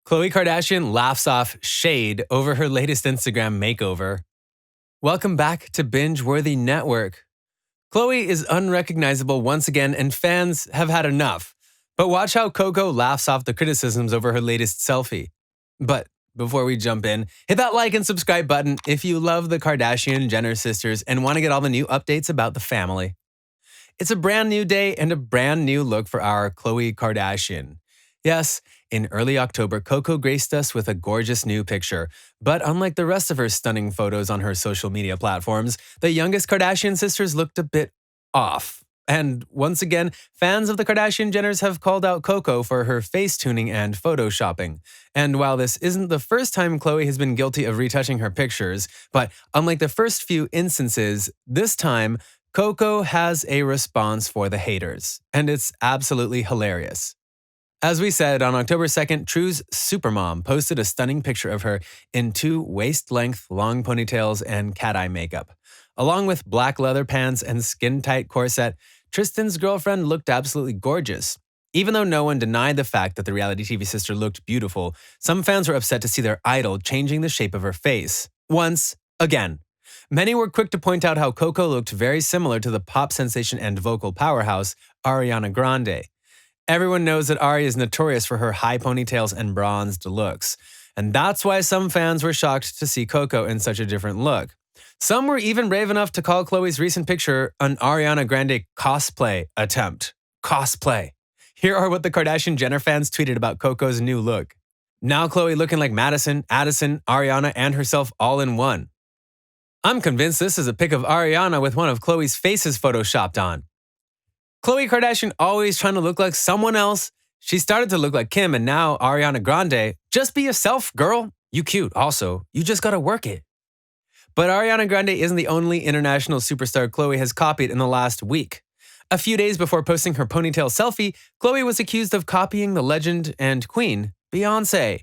Khloe Kardashian laughs off shade over her latest Instagram makeover. Welcome back to Binge-Worthy Network. Khloe is unrecognizable once again, and fans have had enough. But watch how Coco laughs off the criticisms over her latest selfie. But before we jump in, hit that like and subscribe button if you love the Kardashian Jenner sisters and want to get all the new updates about the family. It's a brand new day and a brand new look for our Khloe Kardashian. Yes, in early October, Coco graced us with a gorgeous new picture. But unlike the rest of her stunning photos on her social media platforms, the youngest Kardashian sisters looked a bit off. And once again, fans of the Kardashian Jenners have called out Coco for her face tuning and photoshopping. And while this isn't the first time Khloe has been guilty of retouching her pictures, but unlike the first few instances, this time, Coco has a response for the haters. And it's absolutely hilarious. As we said, on October 2nd, True's supermom posted a stunning picture of her in two waist-length long ponytails and cat-eye makeup. Along with black leather pants and skin-tight corset, Tristan's girlfriend looked absolutely gorgeous. Even though no one denied the fact that the reality TV sister looked beautiful, some fans were upset to see their idol changing the shape of her face. Once again. Many were quick to point out how Coco looked very similar to the pop sensation and vocal powerhouse, Ariana Grande. Everyone knows that Ari is notorious for her high ponytails and bronzed looks. And that's why some fans were shocked to see Coco in such a different look. Some were even brave enough to call Khloe's recent picture an Ariana Grande cosplay attempt. Cosplay. Here are what the Kardashian Jenner fans tweeted about Coco's new look. Now Khloe looking like Madison, Addison, Ariana, and herself all in one. I'm convinced this is a pic of Ariana with one of Khloe's faces photoshopped on. Khloe Kardashian always trying to look like someone else. She started to look like Kim and now Ariana Grande. Just be yourself, girl. You cute, also. You just gotta work it. But Ariana Grande isn't the only international superstar Khloe has copied in the last week. A few days before posting her ponytail selfie, Khloe was accused of copying the legend and queen, Beyoncé.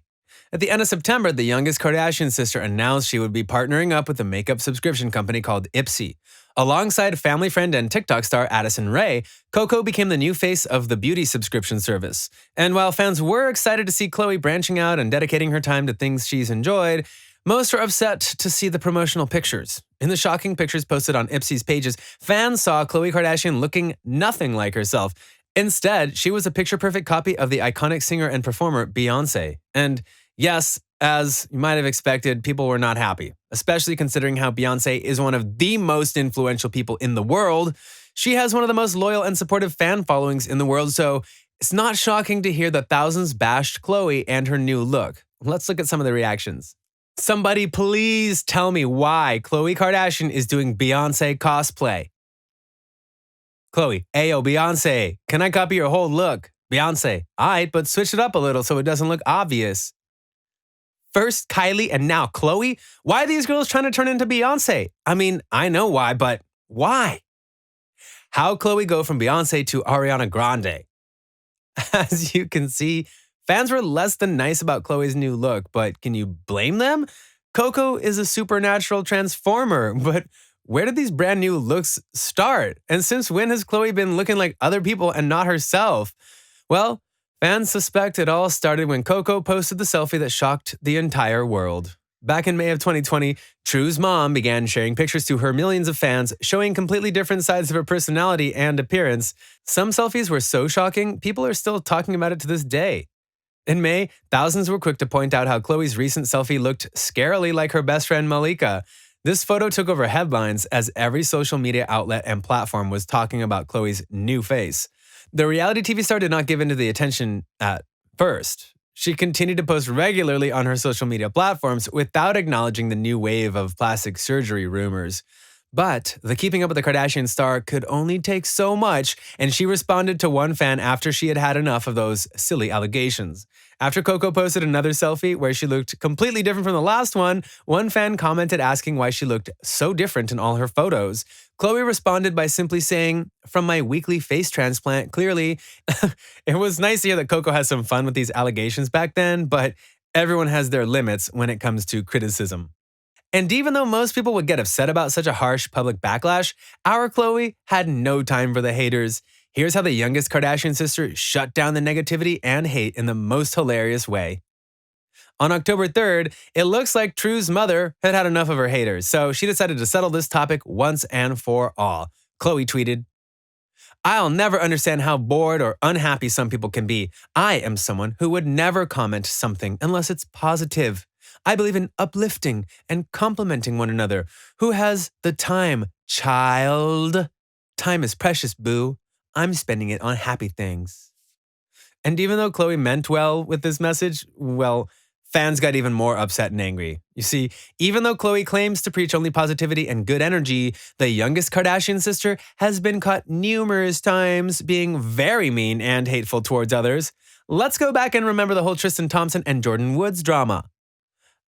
At the end of September, the youngest Kardashian sister announced she would be partnering up with a makeup subscription company called Ipsy. Alongside family friend and TikTok star Addison Rae, Coco became the new face of the beauty subscription service. And while fans were excited to see Khloe branching out and dedicating her time to things she's enjoyed, most were upset to see the promotional pictures. In the shocking pictures posted on Ipsy's pages, fans saw Khloe Kardashian looking nothing like herself. Instead, she was a picture-perfect copy of the iconic singer and performer Beyoncé. And yes, as you might have expected, people were not happy, especially considering how Beyoncé is one of the most influential people in the world. She has one of the most loyal and supportive fan followings in the world, so it's not shocking to hear that thousands bashed Khloe and her new look. Let's look at some of the reactions. Somebody please tell me why Khloe Kardashian is doing Beyoncé cosplay. Khloe, ayo, Beyoncé, can I copy your whole look? Beyoncé, aight, but switch it up a little so it doesn't look obvious. First Kylie and now Khloe? Why are these girls trying to turn into Beyoncé? I mean, I know why, but why? How Khloe go from Beyoncé to Ariana Grande? As you can see, fans were less than nice about Khloe's new look, but can you blame them? Coco is a supernatural transformer, but where did these brand new looks start? And since when has Khloe been looking like other people and not herself? Well, fans suspect it all started when Coco posted the selfie that shocked the entire world. Back in May of 2020, True's mom began sharing pictures to her millions of fans, showing completely different sides of her personality and appearance. Some selfies were so shocking, people are still talking about it to this day. In May, thousands were quick to point out how Khloe's recent selfie looked scarily like her best friend Malika. This photo took over headlines as every social media outlet and platform was talking about Khloe's new face. The reality TV star did not give in to the attention at first. She continued to post regularly on her social media platforms without acknowledging the new wave of plastic surgery rumors. But the Keeping Up with the Kardashian star could only take so much, and she responded to one fan after she had had enough of those silly allegations. After Coco posted another selfie where she looked completely different from the last one fan commented asking why she looked so different in all her photos. Khloe responded by simply saying, "From my weekly face transplant, clearly." It was nice to hear that Coco has some fun with these allegations back then, but everyone has their limits when it comes to criticism. And even though most people would get upset about such a harsh public backlash, our Khloe had no time for the haters. Here's how the youngest Kardashian sister shut down the negativity and hate in the most hilarious way. On October 3rd, it looks like True's mother had had enough of her haters, so she decided to settle this topic once and for all. Khloe tweeted, "I'll never understand how bored or unhappy some people can be. I am someone who would never comment something unless it's positive. I believe in uplifting and complimenting one another. Who has the time, child? Time is precious, boo. I'm spending it on happy things." And even though Khloe meant well with this message, well, fans got even more upset and angry. You see, even though Khloe claims to preach only positivity and good energy, the youngest Kardashian sister has been caught numerous times being very mean and hateful towards others. Let's go back and remember the whole Tristan Thompson and Jordyn Woods drama.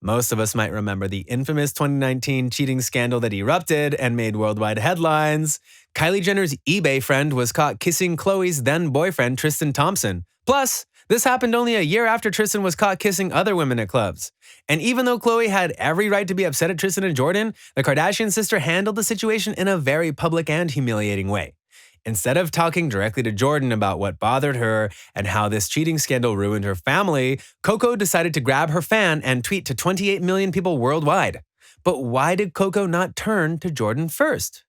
Most of us might remember the infamous 2019 cheating scandal that erupted and made worldwide headlines. Kylie Jenner's eBay friend was caught kissing Khloe's then boyfriend, Tristan Thompson. Plus, this happened only a year after Tristan was caught kissing other women at clubs. And even though Khloe had every right to be upset at Tristan and Jordyn, the Kardashian sister handled the situation in a very public and humiliating way. Instead of talking directly to Jordyn about what bothered her and how this cheating scandal ruined her family, Coco decided to grab her fan and tweet to 28 million people worldwide. But why did Coco not turn to Jordyn first?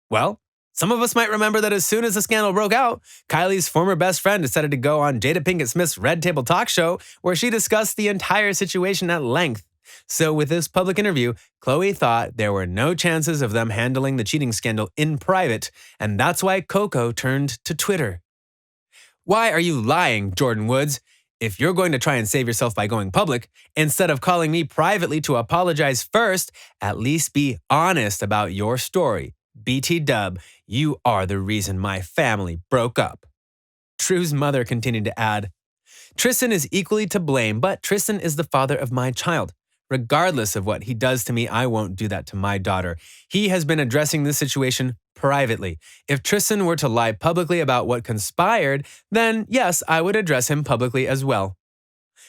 Well, some of us might remember that as soon as the scandal broke out, Kylie's former best friend decided to go on Jada Pinkett Smith's Red Table Talk Show, where she discussed the entire situation at length. So with this public interview, Khloe thought there were no chances of them handling the cheating scandal in private, and that's why Coco turned to Twitter. "Why are you lying, Jordyn Woods? If you're going to try and save yourself by going public, instead of calling me privately to apologize first, at least be honest about your story. BT Dub, you are the reason my family broke up." True's mother continued to add, "Tristan is equally to blame, but Tristan is the father of my child. Regardless of what he does to me, I won't do that to my daughter. He has been addressing this situation privately. If Tristan were to lie publicly about what conspired, then yes, I would address him publicly as well."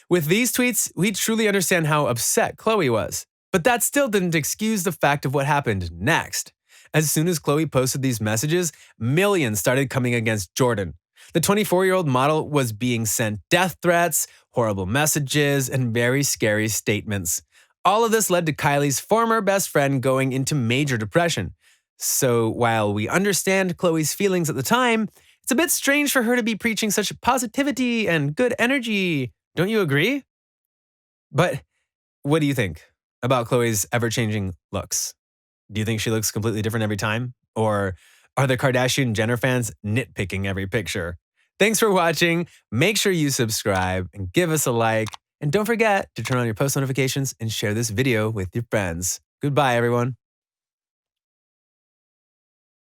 With these tweets, we truly understand how upset Khloe was. But that still didn't excuse the fact of what happened next. As soon as Khloe posted these messages, millions started coming against Jordyn. The 24-year-old model was being sent death threats, horrible messages, and very scary statements. All of this led to Kylie's former best friend going into major depression. So while we understand Khloe's feelings at the time, it's a bit strange for her to be preaching such positivity and good energy. Don't you agree? But what do you think about Khloe's ever-changing looks? Do you think she looks completely different every time? Or are the Kardashian-Jenner fans nitpicking every picture? Thanks for watching. Make sure you subscribe and give us a like. And don't forget to turn on your post notifications and share this video with your friends. Goodbye, everyone.